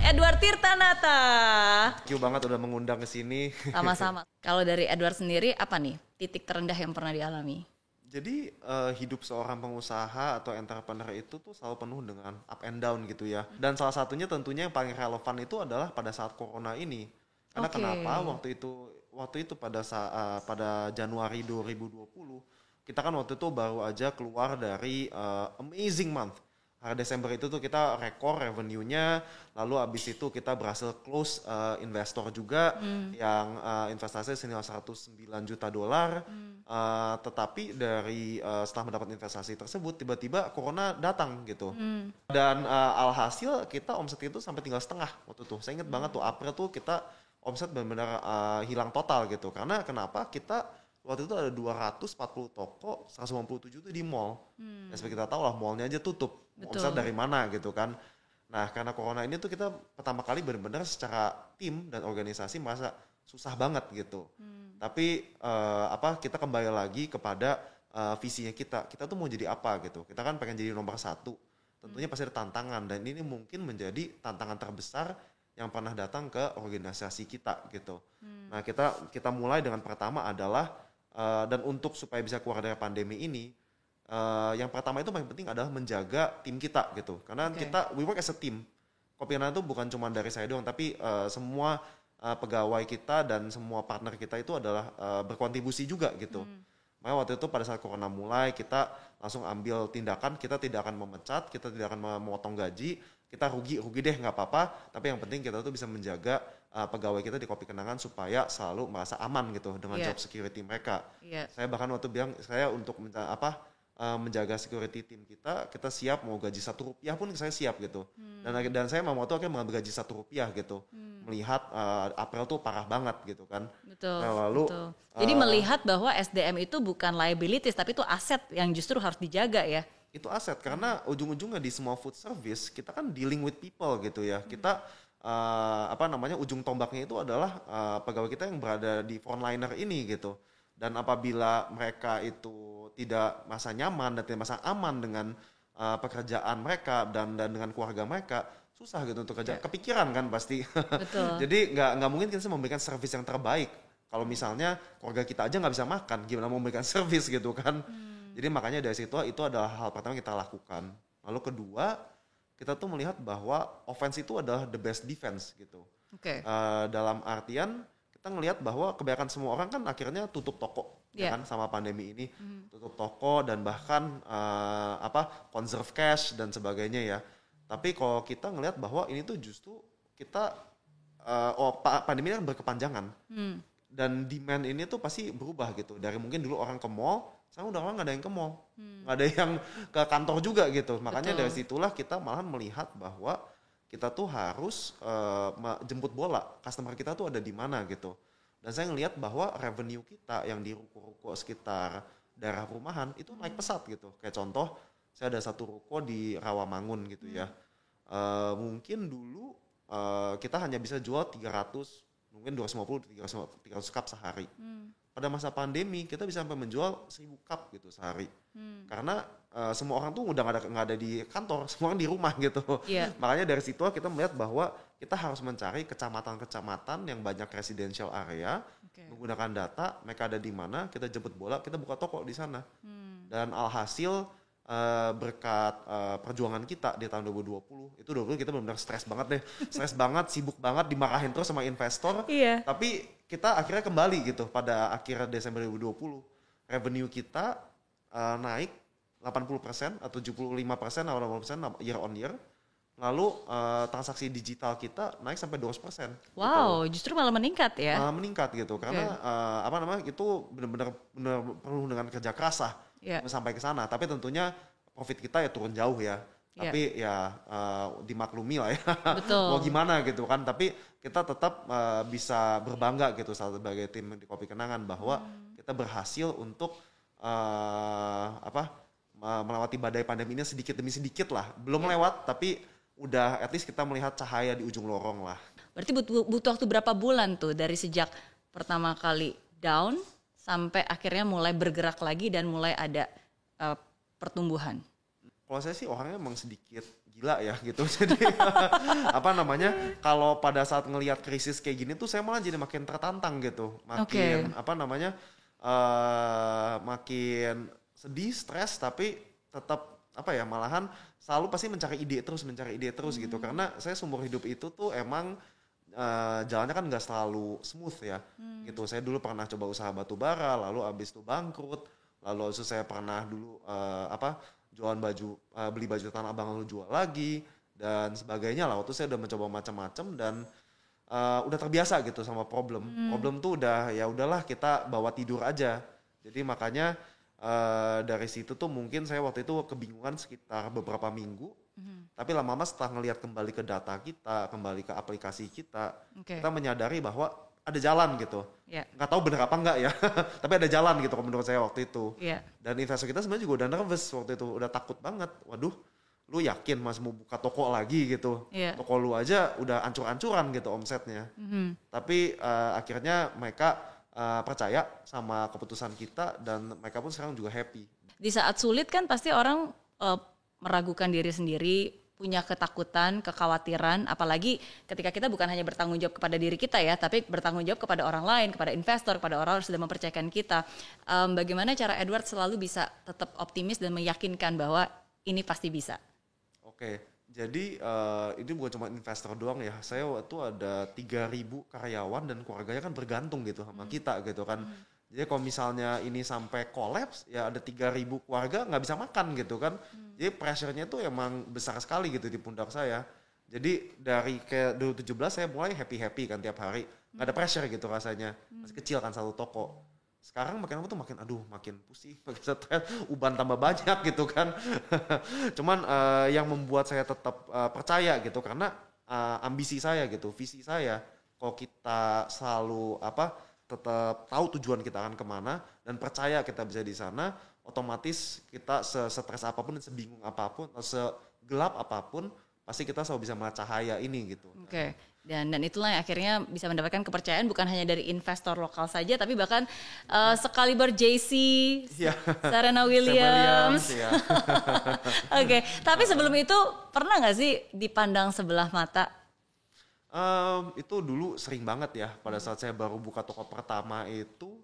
Edward Tirtanata. Thank you banget udah mengundang ke sini. Sama-sama. Kalau dari Edward sendiri apa nih titik terendah yang pernah dialami? Jadi hidup seorang pengusaha atau entrepreneur itu tuh selalu penuh dengan up and down gitu ya. Dan salah satunya tentunya yang paling relevan itu adalah pada saat corona ini. Karena kenapa waktu itu pada Januari 2020 kita kan waktu itu baru aja keluar dari amazing month. Hari Desember itu tuh kita rekor revenue-nya, lalu abis itu kita berhasil close investor juga yang investasi senilai $109 juta. Tetapi dari setelah mendapat investasi tersebut tiba-tiba corona datang gitu. Dan alhasil kita omset itu sampai tinggal setengah waktu itu. Saya ingat banget tuh April tuh kita omset benar-benar hilang total gitu. Karena kenapa? Kita waktu itu ada 240 toko, 157 itu di mall. Ya seperti kita tahu lah mallnya aja tutup. Omset dari mana gitu kan. Nah karena corona ini tuh kita pertama kali benar-benar secara tim dan organisasi merasa susah banget gitu. Tapi kita kembali lagi kepada visinya kita. Kita tuh mau jadi apa gitu. Kita kan pengen jadi nomor 1. Tentunya pasti ada tantangan. Dan ini mungkin menjadi tantangan terbesar yang pernah datang ke organisasi kita gitu. Nah kita mulai dengan pertama adalah dan untuk supaya bisa keluar dari pandemi ini, yang pertama itu paling penting adalah menjaga tim kita gitu. Karena kita we work as a team. Kopinana itu bukan cuma dari saya doang, tapi semua pegawai kita dan semua partner kita itu adalah berkontribusi juga gitu. Makanya waktu itu pada saat corona mulai kita langsung ambil tindakan, kita tidak akan memecat, kita tidak akan memotong gaji, kita rugi deh nggak apa-apa, tapi yang penting kita tuh bisa menjaga pegawai kita di Kopi Kenangan supaya selalu merasa aman gitu dengan job security mereka. Saya bahkan waktu bilang saya untuk menjaga security tim kita siap mau gaji Rp1 pun saya siap gitu. Dan saya mau waktu akhirnya mengambil gaji Rp1 gitu. Melihat April tuh parah banget gitu kan. Betul. Nah, lalu betul. Jadi melihat bahwa SDM itu bukan liabilities tapi itu aset yang justru harus dijaga ya. Itu aset karena ujung-ujungnya di semua food service kita kan dealing with people gitu ya. Kita ujung tombaknya itu adalah pegawai kita yang berada di frontliner ini gitu. Dan apabila mereka itu tidak merasa nyaman dan tidak merasa aman dengan pekerjaan mereka dan dengan keluarga mereka, susah gitu untuk kerja. Kepikiran kan pasti. Betul. Jadi nggak mungkin kita memberikan service yang terbaik. Kalau misalnya keluarga kita aja nggak bisa makan, gimana mau memberikan service gitu kan. Jadi makanya dari situ itu adalah hal pertama yang kita lakukan. Lalu kedua, kita tuh melihat bahwa offense itu adalah the best defense gitu. Dalam artian kita ngelihat bahwa kebanyakan semua orang kan akhirnya tutup toko ya kan sama pandemi ini. Tutup toko dan bahkan conserve cash dan sebagainya ya. Tapi kalau kita ngelihat bahwa ini tuh justru kita pandemi kan berkepanjangan. Dan demand ini tuh pasti berubah gitu. Dari mungkin dulu orang ke mall, sekarang udah orang nggak ada yang ke mall, nggak ada yang ke kantor juga gitu. Makanya dari situlah kita malahan melihat bahwa kita tuh harus jemput bola, customer kita tuh ada di mana gitu. Dan saya ngelihat bahwa revenue kita yang di ruko-ruko sekitar daerah perumahan itu naik pesat gitu. Kayak contoh, saya ada satu ruko di Rawamangun gitu ya. Mungkin dulu kita hanya bisa jual 300, mungkin 250-300 cup sehari. Pada masa pandemi kita bisa sampai menjual 1000 cup gitu sehari. Karena semua orang tuh udah nggak ada di kantor, semua orang di rumah gitu. Makanya dari situ kita melihat bahwa kita harus mencari kecamatan-kecamatan yang banyak residential area, menggunakan data, mereka ada di mana, kita jemput bola, kita buka toko di sana. Dan alhasil berkat perjuangan kita di tahun 2020, itu 2020 kita benar-benar stres banget deh, sibuk banget, dimarahin terus sama investor. Tapi kita akhirnya kembali gitu pada akhir Desember 2020, revenue kita naik 80% atau 75% atau 80% year on year. Lalu transaksi digital kita naik sampai 200%. Wow, gitu. Justru malah meningkat ya? Meningkat gitu, karena itu benar-benar penuh dengan kerja keras lah sampai ke sana. Tapi tentunya profit kita ya turun jauh ya. Tapi dimaklumi lah ya. Betul. Mau gimana gitu kan. Tapi kita tetap bisa berbangga gitu sebagai tim di Kopi Kenangan bahwa kita berhasil untuk melewati badai pandemi ini sedikit demi sedikit lah. Belum lewat tapi udah at least kita melihat cahaya di ujung lorong lah. Berarti butuh waktu berapa bulan tuh dari sejak pertama kali down sampai akhirnya mulai bergerak lagi dan mulai ada pertumbuhan? Kalau saya sih orangnya emang sedikit gila ya gitu. Jadi apa namanya, kalau pada saat ngelihat krisis kayak gini tuh saya malah jadi makin tertantang gitu, makin apa namanya, makin sedih, stres, tapi tetap apa ya, malahan selalu pasti mencari ide terus gitu, karena saya seumur hidup itu tuh emang jalannya kan nggak selalu smooth ya gitu. Saya dulu pernah coba usaha batu bara, lalu abis itu bangkrut, lalu saya pernah dulu jualan baju, beli baju Tanah Abang lalu jual lagi dan sebagainya lah. Waktu saya udah mencoba macam-macam dan udah terbiasa gitu sama problem tuh udah, ya udahlah kita bawa tidur aja. Jadi makanya dari situ tuh mungkin saya waktu itu kebingungan sekitar beberapa minggu. Tapi lama-lama setelah ngelihat kembali ke data kita, kembali ke aplikasi kita, kita menyadari bahwa ada jalan gitu. Nggak tahu bener apa enggak ya, tapi ada jalan gitu menurut saya waktu itu. Dan investor kita sebenarnya juga udah nervous waktu itu, udah takut banget. Waduh, lu yakin Mas mau buka toko lagi gitu? Toko lu aja udah ancur-ancuran gitu omsetnya. Tapi akhirnya mereka percaya sama keputusan kita dan mereka pun sekarang juga happy. Di saat sulit kan pasti orang meragukan diri sendiri, punya ketakutan, kekhawatiran, apalagi ketika kita bukan hanya bertanggung jawab kepada diri kita ya, tapi bertanggung jawab kepada orang lain, kepada investor, kepada orang yang sudah mempercayakan kita. Bagaimana cara Edward selalu bisa tetap optimis dan meyakinkan bahwa ini pasti bisa? Oke, jadi ini bukan cuma investor doang ya. Saya waktu ada 3.000 karyawan dan keluarganya kan bergantung gitu sama kita gitu kan. Jadi kalau misalnya ini sampai kolaps, ya ada 3.000 keluarga nggak bisa makan gitu kan. Jadi pressure-nya tuh emang besar sekali gitu di pundak saya. Jadi dari kayak 2017 saya mulai happy-happy kan tiap hari. Nggak ada pressure gitu rasanya. Masih kecil kan satu toko. Sekarang makin apa tuh makin pusing, makin stres, uban tambah banyak gitu kan. Cuman yang membuat saya tetap percaya gitu, karena ambisi saya gitu, visi saya. Kalau kita selalu tetap tahu tujuan kita akan kemana dan percaya kita bisa di sana, otomatis kita stres apapun dan sebingung apapun, segelap apapun, pasti kita selalu bisa melihat cahaya ini gitu. Oke. Dan itulah yang akhirnya bisa mendapatkan kepercayaan bukan hanya dari investor lokal saja, tapi bahkan sekaliber JC, Serena Williams. Oke. Tapi sebelum itu pernah nggak sih dipandang sebelah mata? Itu dulu sering banget ya. Pada saat saya baru buka toko pertama itu,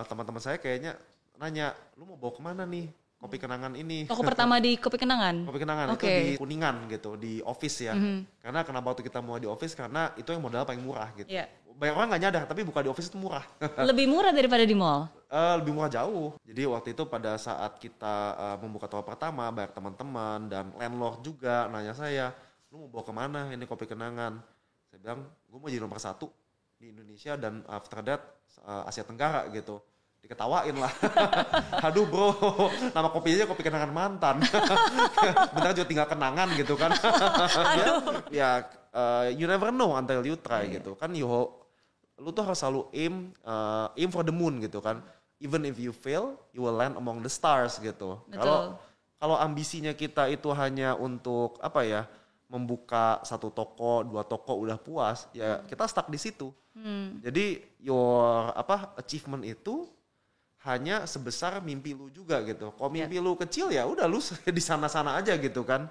teman-teman saya kayaknya nanya, lu mau bawa kemana nih Kopi Kenangan ini? Toko pertama di Kopi Kenangan? Kopi Kenangan itu di Kuningan gitu, di office ya. Karena kenapa waktu kita mau di office, karena itu yang modal paling murah gitu. Banyak orang gak nyadar, tapi buka di office itu murah. Lebih murah daripada di mall? Lebih murah jauh. Jadi waktu itu pada saat kita membuka toko pertama, banyak teman-teman dan landlord juga nanya saya, lu mau bawa kemana ini Kopi Kenangan? Saya bilang, gue mau jadi nomor 1 di Indonesia dan after that Asia Tenggara gitu. Diketawain lah. Aduh bro, nama kopinya Kopi Kenangan mantan. Bentar juga tinggal kenangan gitu kan. Ya, you never know until you try gitu kan. Lu tuh harus selalu aim for the moon gitu kan. Even if you fail, you will land among the stars gitu. Kalau ambisinya kita itu hanya untuk membuka 1 toko, 2 toko udah puas, ya kita stuck di situ. Jadi your achievement itu hanya sebesar mimpi lu juga gitu. Kalau mimpi lu kecil ya udah lu di sana-sana aja gitu kan.